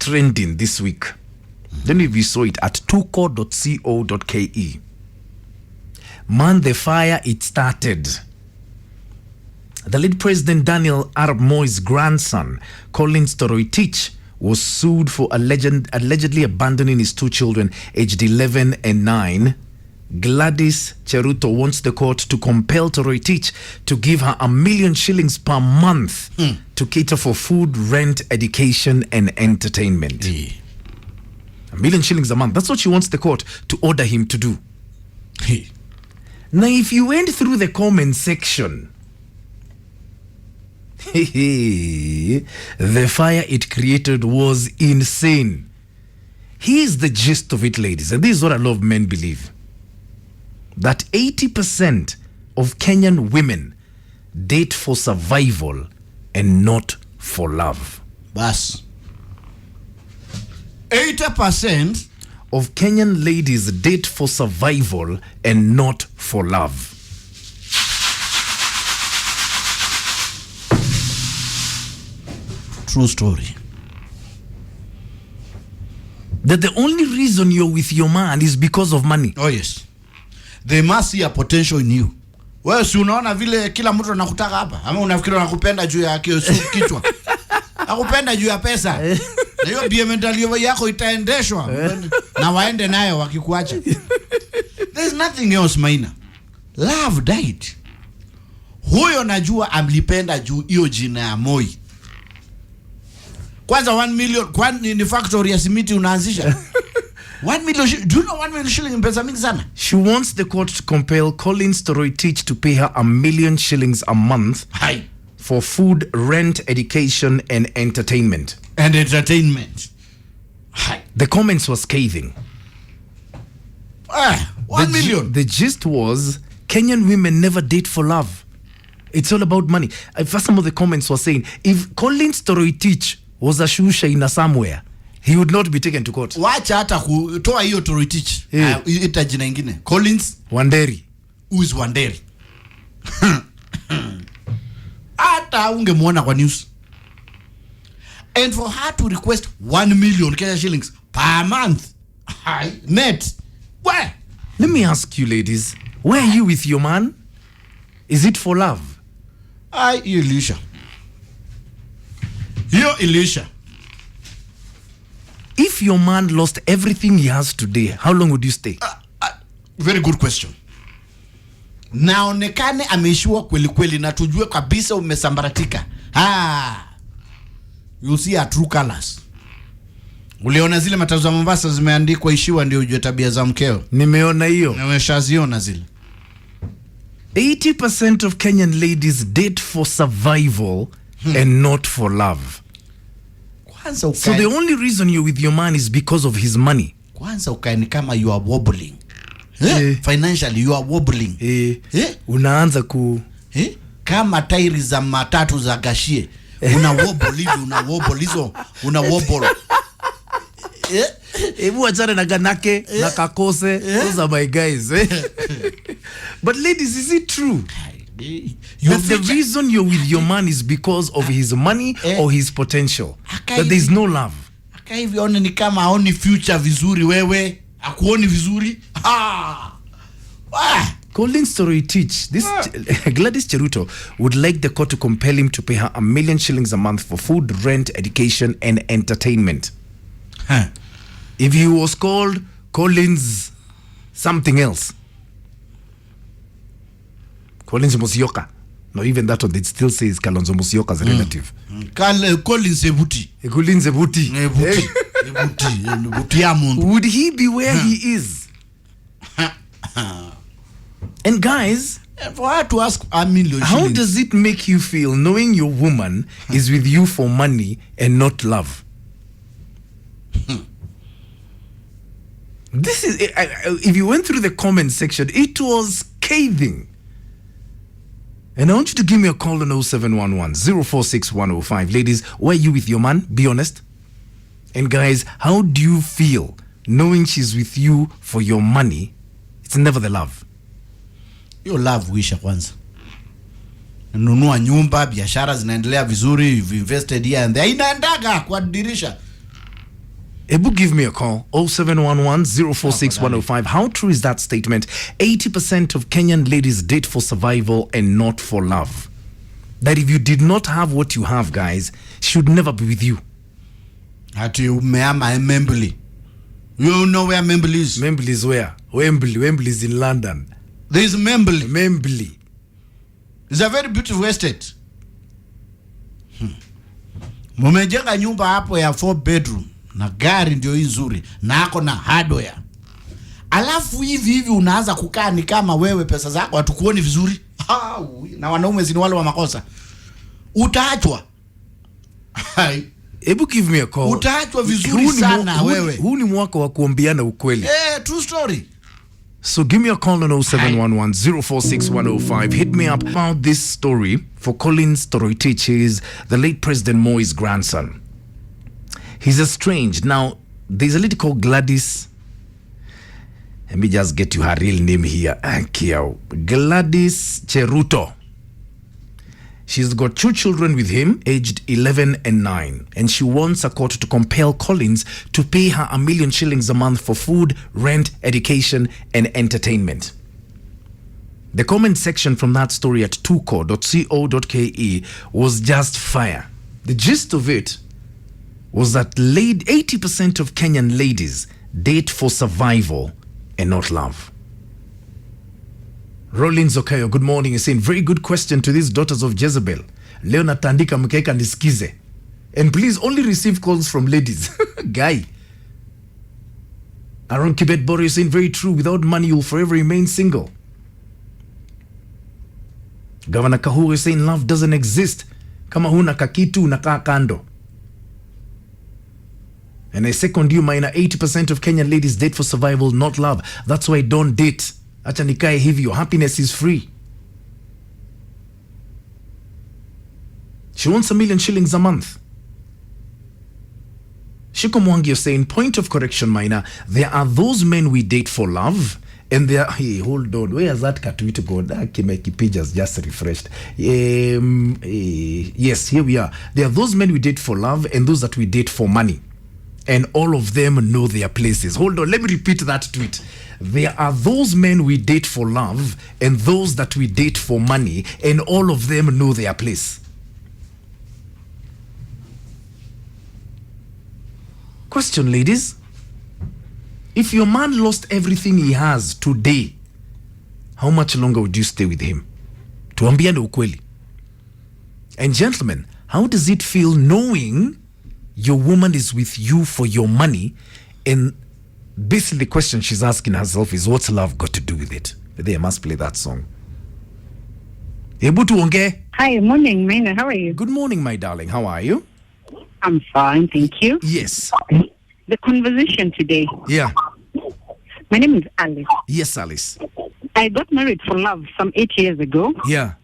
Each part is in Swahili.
trending this week. Don't know if you saw it at tuko.co.ke. Man, the fire, it started. The late President Daniel Arap Moi's grandson, Collins Toroitich, was sued for allegedly abandoning his two children, aged 11 and 9. Gladys Cheruto wants the court to compel Toroitich to give her 1 million shillings per month to cater for food, rent, education, and entertainment. 1 million shillings a month. That's what she wants the court to order him to do. Now, if you went through the comment section, the fire it created was insane. Here's the gist of it, ladies, and this is what a lot of men believe: that 80% of Kenyan women date for survival and not for love. Bas. 80% of Kenyan ladies date for survival and not for love. True story. That the only reason you're with your man is because of money. Oh yes. They must see a potential in you. Wewe si unaona vile kila mtu anakutaka hapa? Ama unafikiri anakupenda juu ya kichwa? Akupenda juu ya pesa. Na hiyo BMW yako itaendeshwa na waende nayo wakikuacha. There's nothing else, Maina. Love died. Huyo najua amlipenda juu hiyo jina ya Moi. Kwanza 1 million, kwani ni factory ya simiti unaanzisha? 1 million, do you know 1 million shilling in pesa mingi sana? She wants the court to compel Collins Toroitich to pay her 1 million shillings a month for food, rent, education, and entertainment. The comments were scathing. 1 million. The gist was Kenyan women never date for love. It's all about money. First, some of the comments were saying if Collins Toroitich was a shushaina somewhere, he would not be taken to court. Wacha hata kutoa hiyo Toroitich. Ita jina ingine. Collins Wanderi. Who is Wanderi? Hata ungemuona kwa news. And for her to request 1 million Kenya shillings per month, net. Where? Let me ask you, ladies, where are you with your man? Is it for love? Elisha. Yo, Elisha. If your man lost everything he has today, how long would you stay? Very good question. Naonekane ameishiwa kweli kweli na tujue kabisa umesambaratika. You see a true colors. Uliona zile matangazo za Mombasa zimeandikwa ishiwa ndio ujue tabia za mkeo? Nimeona hiyo. Nimeshaziona zile. 80% of Kenyan ladies date for survival and not for love. So the only reason you're with your man is because of his money. Kwanza ukaeni kama you are wobbling. Financially you are wobbling. Unaanza ku kama tairi za matatu za gashie. Una wobble hivi, una wobble hizo, una wobble. Ebu achane na Ganake, na Kakose, those are my guys. But ladies, is it true that the reason you're with your man is because of his money or his potential? That there's no love? Aka hivi one ni kama aoni future vizuri wewe, akuoni vizuri. Collins Toroitich, Gladys Cheruto would like the court to compel him to pay her 1 million shillings a month for food, rent, education, and entertainment. If he was called Collins something else, Collins Musyoka, no, even that one, it still says Kalonzo Musyoka as a relative. Collins Ebuti. Collins Ebuti. Would he be where he is? And guys, for her to ask 1 million how does it make you feel knowing your woman is with you for money and not love? This is, if you went through the comment section, it was scathing. And I want you to give me a call on 0711 046 105. Ladies, where are you with your man? Be honest. And guys, how do you feel knowing she's with you for your money? It's never the love. Your love wisha kwanza. Nunua nyumba, biashara zinaendelea vizuri, you've invested here and there. Inaendaga kwa dirisha. Ebu, give me a call, 0711-046-105. How true is that statement? 80% of Kenyan ladies date for survival and not for love. That if you did not have what you have, guys, she would never be with you. Ati umeama Membly. You know where Membly is? Membly is where? Wembley is in London. There is Membly. Membly. It's a very beautiful estate. Mumejenga nyumba hapo ya 4 bedroom na gari ndio nzuri na ako na hardware. Alafu hivi unaanza kukaa ni kama wewe pesa zako hatukuoni vizuri. Na wanaume zini wale wa makosa. Utaachwa. Ebu, give me a call. Utaachwa vizuri sana wewe. Huu ni mwaka wa kuambiana ukweli. True story. So give me a call on 0711-046-105. Hit me up about this story for Collins Toroitich. He's the late President Moi's grandson. He's estranged. Now, there's a lady called Gladys. Let me just get you her real name here. Gladys Cheruto. She's got 2 children with him, aged 11 and 9. And she wants a court to compel Collins to pay her 1 million shillings a month for food, rent, education, and entertainment. The comment section from that story at tuko.co.ke was just fire. The gist of it was that 80% of Kenyan ladies date for survival and not love. Rollins Okayo, good morning. He's saying, very good question to these daughters of Jezebel. Leona Tandika Mkeka Niskize. And please only receive calls from ladies. Guy. Aaron Kibet Boro is saying, very true. Without money, you'll forever remain single. Governor Kahuru is saying, love doesn't exist. Kama huna kakitu unakaa kando. And I second you, Maina, 80% of Kenyan ladies date for survival, not love. That's why I don't date. Acha nikae hivi, your happiness is free. She wants 1 million shillings a month. Shiko Mwangi, you're saying, point of correction, Maina, there are those men we date for love, and there are, hey, hold on, where has that Katwito gone? That Kimeki page has just refreshed. Yes, here we are. There are those men we date for love, and those that we date for money. And all of them know their places. Hold on, let me repeat that tweet. There are those men we date for love and those that we date for money, and all of them know their place. Question, ladies. If your man lost everything he has today, how much longer would you stay with him? Tuambiane ukweli. And gentlemen, how does it feel knowing your woman is with you for your money, and basically the question she's asking herself is, what's love got to do with it? They must play that song. Hi, morning, Maina. How are you? Good morning, my darling. How are you? I'm fine, thank you. Yes. The conversation today. Yeah. My name is Alice. Yes, Alice. I got married for love some 8 years ago. Yeah.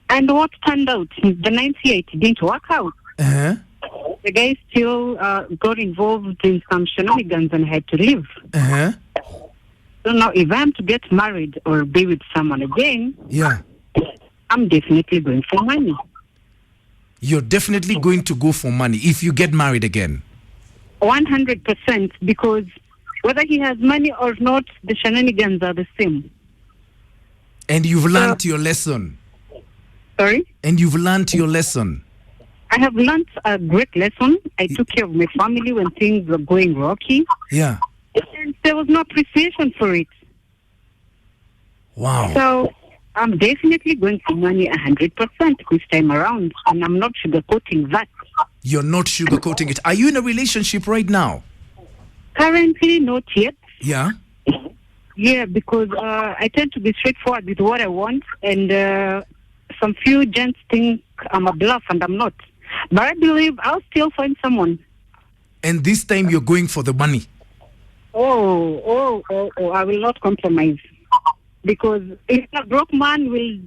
And what turned out, the 9th year, it didn't work out. Uh-huh. The guy still got involved in some shenanigans and had to leave. Uh-huh. So now, if I'm to get married or be with someone again, yeah, I'm definitely going for money. You're definitely going to go for money if you get married again? 100%, because whether he has money or not, the shenanigans are the same. And you've learned your lesson? Sorry? And you've learned your lesson? I have learned a great lesson. I took care of my family when things were going rocky. Yeah. And there was no appreciation for it. Wow. So I'm definitely going for money 100% this time around. And I'm not sugarcoating that. You're not sugarcoating it. Are you in a relationship right now? Currently, not yet. Yeah. Yeah, because I tend to be straightforward with what I want. And some few gents think I'm a bluff, and I'm not. But I believe I'll still find someone. And this time you're going for the money? Oh, I will not compromise. Because if a broke man will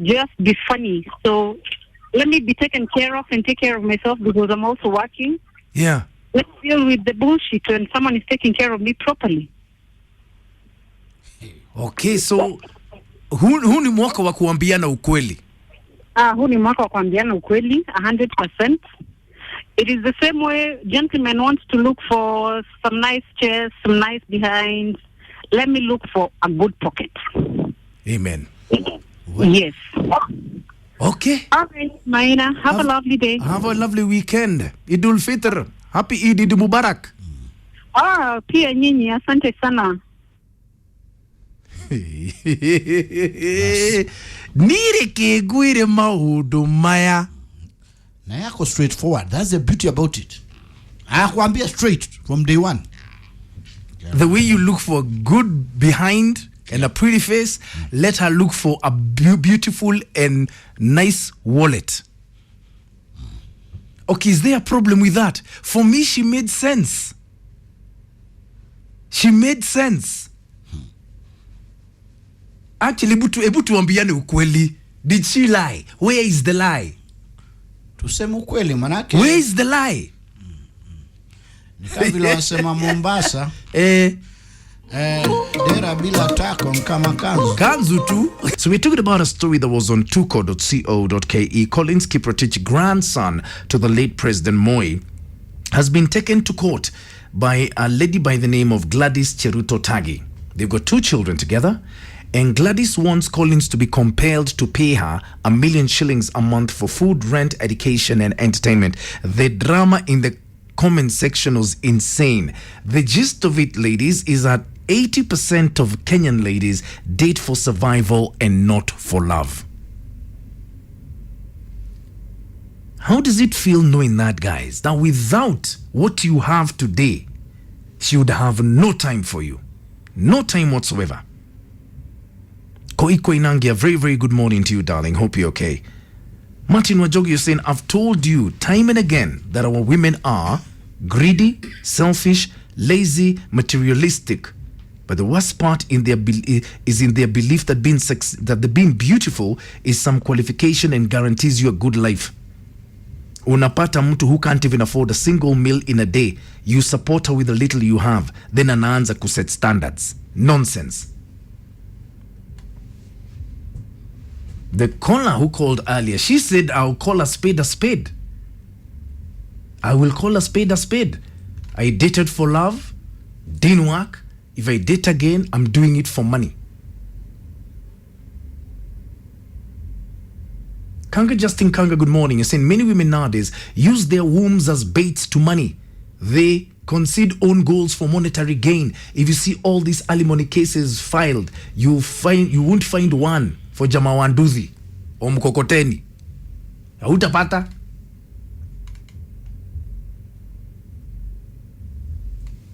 just be funny. So let me be taken care of and take care of myself, because I'm also working. Yeah. Let's deal with the bullshit when someone is taking care of me properly. Okay, so huu ni mwaka wa kuambiana ukweli? Huu ni mwaka wa kuambiana ukweli 100%. It is the same way gentlemen wants to look for some nice chairs, some nice behinds. Let me look for a good pocket. Amen. Yes. Okay. All right, Maina. Have a lovely day. Have a lovely weekend. Idul Fitr. Happy Eid Mubarak. Pia nyinyi, asante sana. Nire kegwire maundu maya. Na yako straightforward. That's the beauty about it. Hakuambia straight from day one. The way you look for a good behind and a pretty face, let her look for a beautiful and nice wallet. Okay, is there a problem with that? For me, she made sense. She made sense. Actually, ebu tuambiane ukweli. Did she lie? Where is the lie? Tuseme ukweli manake. Where is the lie? Nika vile wasema Mombasa. Dera bila tako kama kanzu. Kanzu tu. So we're talking about a story that was on tuko.co.ke. Collins Kiprotich, grandson to the late President Moi, has been taken to court by a lady by the name of Gladys Cheruto Tagi. They've got 2 children together, and Gladys wants Collins to be compelled to pay her 1 million shillings a month for food, rent, education, and entertainment. The drama in the comment section was insane. The gist of it, ladies, is that 80% of Kenyan ladies date for survival and not for love. How does it feel knowing that, guys? That without what you have today, she would have no time for you. No time whatsoever. Koiko Inangi, a very, very good morning to you, darling. Hope you're okay. Martin Wajogi, you're saying, I've told you time and again that our women are greedy, selfish, lazy, materialistic. But the worst part in their is in their belief that being beautiful is some qualification and guarantees you a good life. Unapata mtu who can't even afford a single meal in a day. You support her with the little you have. Then anaanza kuset standards. Nonsense. The caller who called earlier, she said, I'll call a spade a spade. I will call a spade a spade. I dated for love, didn't work. If I date again, I'm doing it for money. Kanga Justin Kanga, good morning. You're saying many women nowadays use their wombs as baits to money. They concede own goals for monetary gain. If you see all these alimony cases filed, you won't find one for Jamawanduzi or Mkokoteni. Hautapata.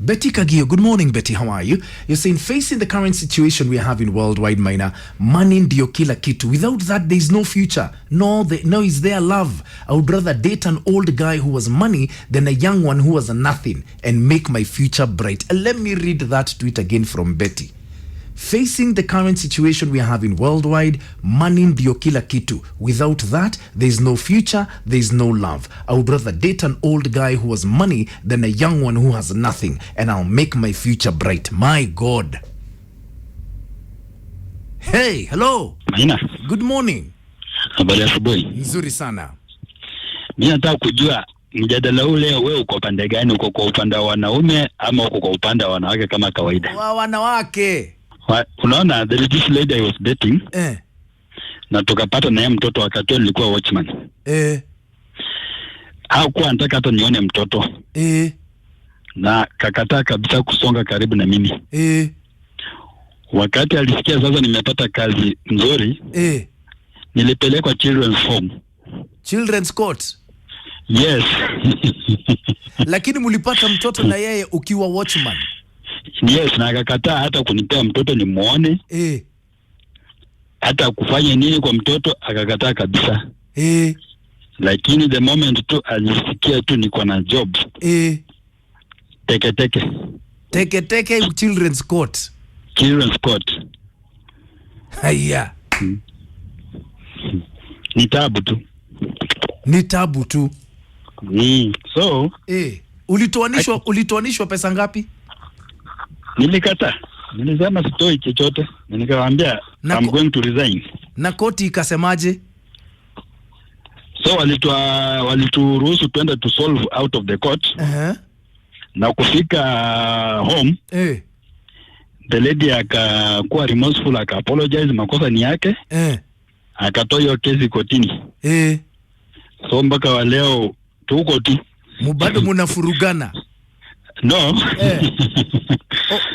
Betty Kagio, good morning, Betty. How are you? You're saying, facing the current situation we have in worldwide, Maina, money ndio kila kitu. Without that, there's no future. No is there love. I would rather date an old guy who has money than a young one who has nothing and make my future bright. Let me read that tweet again from Betty. Facing the current situation we are having worldwide, money ndio kila kitu. Without that, there's no future, there's no love. I would rather date an old guy who has money than a young one who has nothing, and I'll make my future bright. My God. Hey, hello. Maina. Good morning. Habari asubuhi. Nzuri sana. Mimi nataka kujua mjadala ule wewe uko pande gani? Uko kwa upande wa wanaume ama uko kwa upande wa wanawake kama kawaida? Wa wanawake. Unaona, there is this lady I was dating. Na tukapata naye mtoto wakati nilikuwa watchman. Hakuwa anataka hata nione mtoto. Na kakataa kabisa kusonga karibu na mimi. Wakati alisikia sasa nimepata kazi nzuri, nilipelekwa children's home. Children's court. Yes. Lakini mulipata mtoto na yeye ukiwa watchman. Yes, na akakataa hata kunipea mtoto ni muone. Hata kufanya nini kwa mtoto akakataa kabisa. Lakini the moment tu alisikia tu niko na job. Teke children's court. Children's court. Haya. Ni tabu tu. So, ulitoanishwa pesa ngapi? Nilikata. Nilisema sitoi chochote. Nikawaambia I'm going to resign. Na koti ikasemaje? So walituruhusu twende to solve out of the court. Na kufika home, the lady akakuwa remorseful, apologize, makosa ni yake. Akatoa hiyo kesi kotini. So mpaka wa leo tuko tu. Bado mnafurugana. No.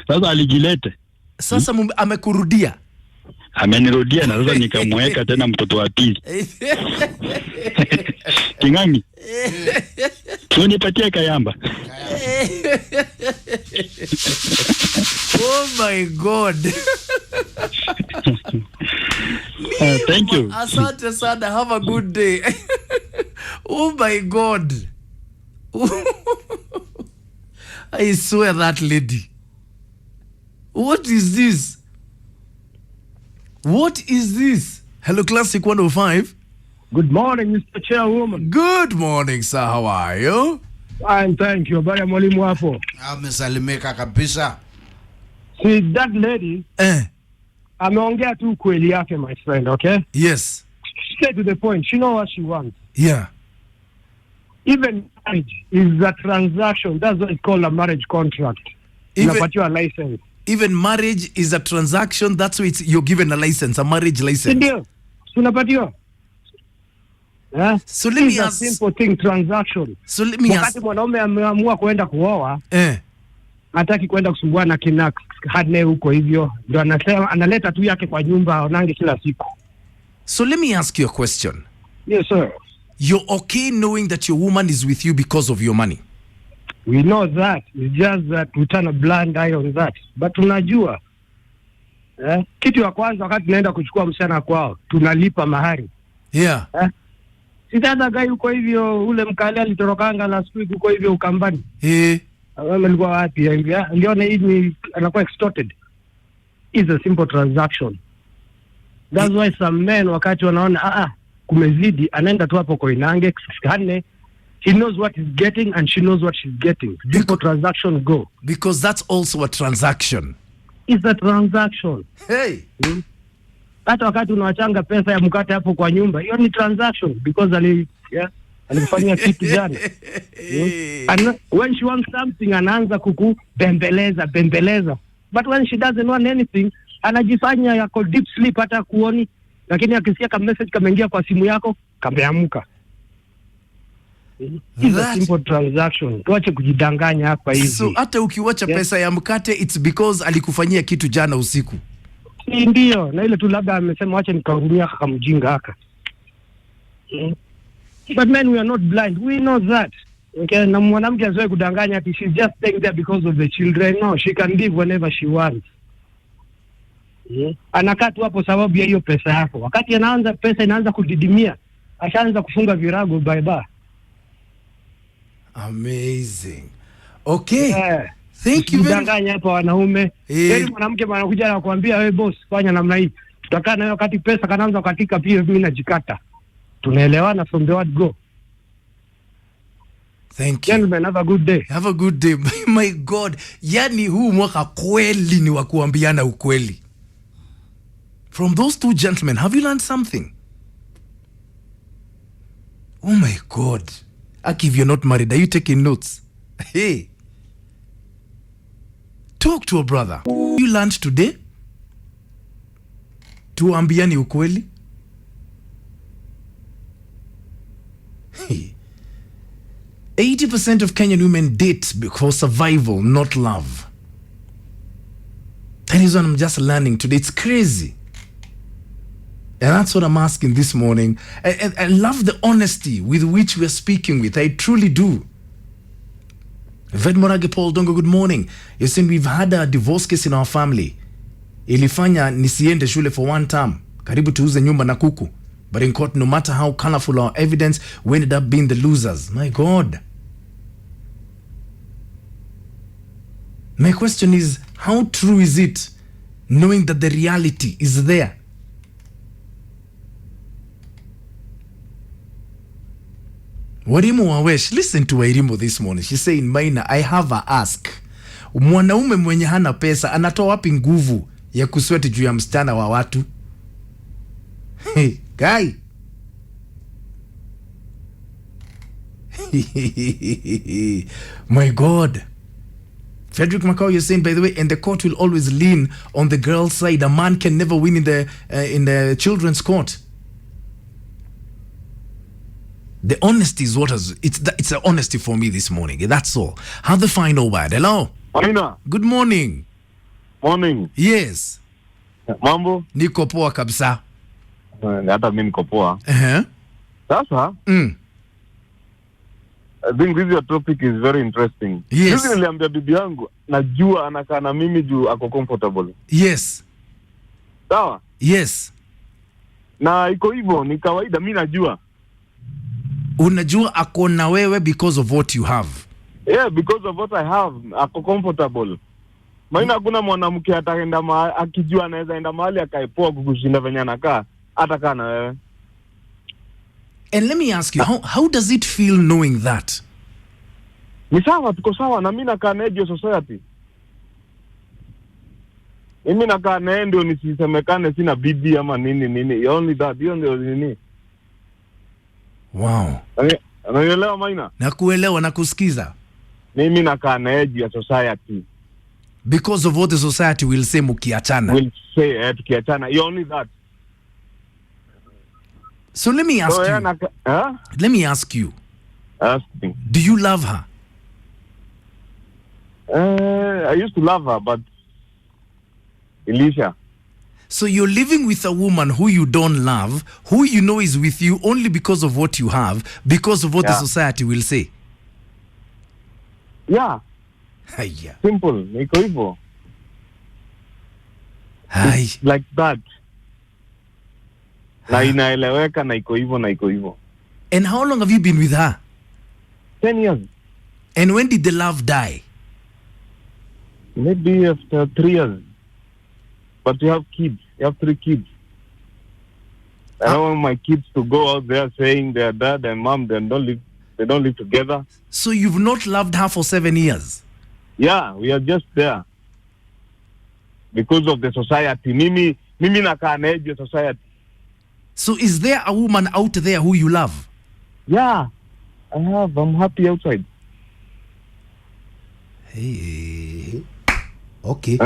Sasa alijilete. Sasa amekurudia. Amenirudia na sasa nikamweka tena mtoto wa pili. Kingangi. Tunipatie Kayamba. Oh my God. Thank you. Asante sana. Have a good day. Oh my God. I swear that lady. What is this? What is this? Hello, Classic 105. Good morning, Mr. Chairwoman. Good morning, sir. How are you? Fine, thank you. Baya mwalimu hapo. Amesalimika kabisa. See, that lady, ameongea tu kweli yake, my friend, okay? Yes. Straight to the point. She knows what she wants. Yeah. Even marriage is a transaction. That's what it's called, a marriage contract. Unapatiwa license. Even marriage is a transaction. That's why you're given a license, a marriage license. Ndio. Unapatiwa. So let me ask. It's a simple thing, transaction. So let me ask. Wakati mwanaume ameamua kwenda kuoa, hataki kwenda kusumbua na kina hadne huko hivyo. Ndio anasema analeta tu yake kwa nyumba aonange kila siku. So let me ask you a question. Yes, sir. You're okay knowing that your woman is with you because of your money? We know that. It's just that we turn a blind eye on that. But tunajua. Kitu ya kwanza wakati tunaenda kuchukua msichana kwao, tunalipa mahari. Yeah. Sitata guy uko hivyo, ule mkali alitorokanga last week uko hivyo Ukambani. Alikuwa wapi? Aliona hii anakuwa extorted. It's a simple transaction. That's why some men wakati wanaona kumezidi, anaenda tu hapo Koinange, Hane. He knows what he's getting and she knows what she's getting. Simple transaction go. Because that's also a transaction. It's a transaction. Hey. Hata wakati unawachanga pesa ya mkate hapo kwa nyumba, hiyo ni transaction because alifanyia kitu gani. And when she wants something anaanza bembeleza. But when she doesn't want anything, anajifanya yako deep sleep hata kuoni, lakini akisikia kama message kameingia kwa simu yako, kameamka. It's a simple transaction. Tuache kujidanganya hapa hivi. So hata ukiwacha pesa ya mkate, it's because alikufanyia kitu jana usiku. Ndio, na ile tu labda amesema wacha nikahurumia kaka mjinga haka. But men, we are not blind. We know that. Okay, na mwanamke asiwe kudanganya ati she's just staying there because of the children. No, she can leave whenever she wants. Anakaa tu hapo sababu ya hiyo pesa yako. Wakati anaanza pesa inaanza kudidimia, ashaanza kufunga virago bye. Amazing. Okay. Thank you very much. Danganya hapa wanaume. Yaani mwanamke anakuja na kuambia wewe boss fanya namna hii. Tutakaa nayo wakati pesa kanaanza katika pia mimi najikata. Tunaelewana from the word go. Thank you. Gentlemen, have a good day. Have a good day. My God. Yani huu mwaka kweli ni wa kuambiana ukweli. From those two gentlemen, have you learned something? Oh my God. Aki, if you're not married, are you taking notes? Hey. Talk to a brother. You learned today? Tuambiani ukweli? Hey. 80% of Kenyan women date for survival, not love. That is what I'm just learning today. It's crazy. And that's what I'm asking this morning. I love the honesty with which we're speaking with. I truly do. Ved Morage Paul Dongo, good morning. You're saying we've had a divorce case in our family. Ilifanya nisiende shule for one term. Karibu tuuze nyumba na kuku. But in court, no matter how colorful our evidence, we ended up being the losers. My God. My question is, how true is it knowing that the reality is there? Warimu Wawesh, listen to Wairimu this morning. She's saying, Maina, I have a ask. Mwanaume mwenye hana pesa anatoa wapi nguvu ya kusweti juu ya msichana wa watu? Hey, guy. My God. Frederick Macau, you're saying, by the way, and the court will always lean on the girl's side. A man can never win in the children's court. The honesty is what has it's a honesty for me this morning. That's all. How the final word? Hello. Aina. Good morning. Morning. Yes. Mambo? Niko poa kabisa. Hata mimi niko poa. Sasa? I think this your topic is very interesting. Yes. Mimi niliambia bibi yangu najua anakaa na mimi juu ako comfortable. Yes. Sawa? Yes. Na iko hivyo ni kawaida, mimi najua. Unajua ako na wewe because of what you have. Yeah, because of what I have, ako comfortable. Maana hakuna mwanamke ataenda akijua anaweza enda mahali akaepoa kukushinda venye anakaa, atakaa na wewe. And let me ask you, how does it feel knowing that? Ni sawa, tuko sawa na mimi nakaa na hiyo society. Mimi nakaa na ndio nisisemekane sina bibi ama nini. Only that, ndio nini. Wow. Unaelewa Maina? Nakuelewa na kusikiza. Mimi nakaa na ya society. Because of what the society will say mukiachana. Will say tukiachana. Only that. So let me ask you. Let me ask you. Ask me. Do you love her? I used to love her, but Elisha. So you're living with a woman who you don't love, who you know is with you only because of what you have, because of what the society will say. Yeah. Hiya. Simple. Niko hivyo. Hi. Like that. Na inaeleweka na iko hivyo. And how long have you been with her? 10 years. And when did the love die? Maybe after 3 years. But you have kids. You have 3 kids. I don't want my kids to go out there saying their dad and mom they don't live together. So you've not loved her for 7 years? Yeah, we are just there. Because of the society. Mimi nakaa na hiyo society. So is there a woman out there who you love? Yeah, I have. I'm happy outside. Hey. Okay.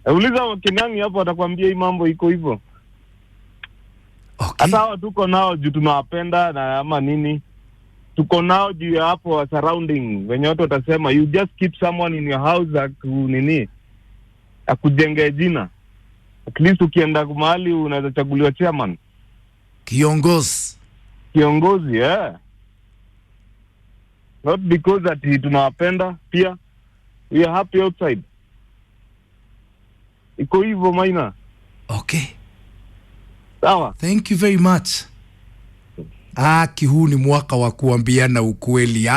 Uliza wakinyangi hapo atakwambia hii mambo iko hivyo. Okay. Hata hawa tuko nao juu tunawapenda na ama nini. Tuko nao juu ya hapo surrounding. Wenye watu watasema you just keep someone in your house akujengea jina. At least ukienda mahali unaweza chaguliwa chairman. Kiongozi, yeah. Not because that tunawapenda pia. We are happy outside. Iko hivyo Maina. Okay. Sawa. Thank you very much. Huu ni mwaka wa kuambiana ukweli.